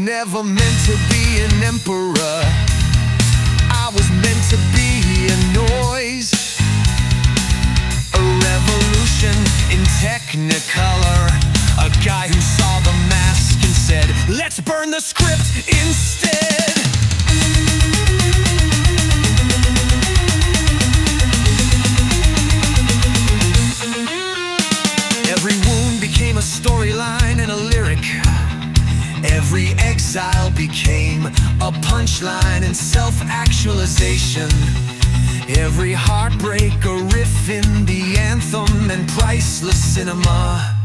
never meant to be an emperor. I was meant to be a noise, a revolution in technicolor. A guy who saw the mask and said, let's burn the script instead. Every wound became a storyline and a lyric. Every exile became a punchline and self-actualization. Every heartbreak a riff in the anthem and priceless cinema.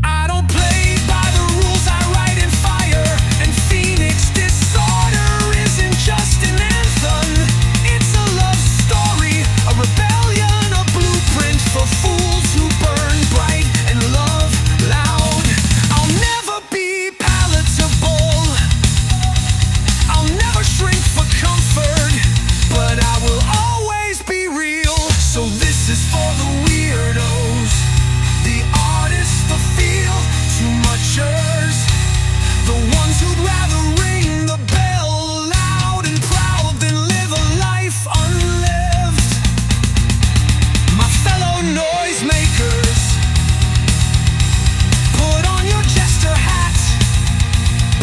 I don't play by the rules, I write in fire. And Phoenix Disorder isn't just an anthem, it's a love story, a rebellion, a blueprint for fools who burn bright and love loud. I'll never be palatable, I'll never shrink for comfort, but I will always be real. So this is for the weirdos, the artists, the feel too muchers, the ones who'd rather ring the bell loud and proud than live a life unlived. My fellow noisemakers, put on your jester hat,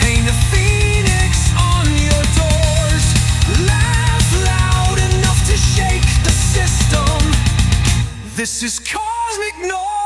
paint a phoenix on your doors, laugh loud enough to shake the system. This is cosmic noise.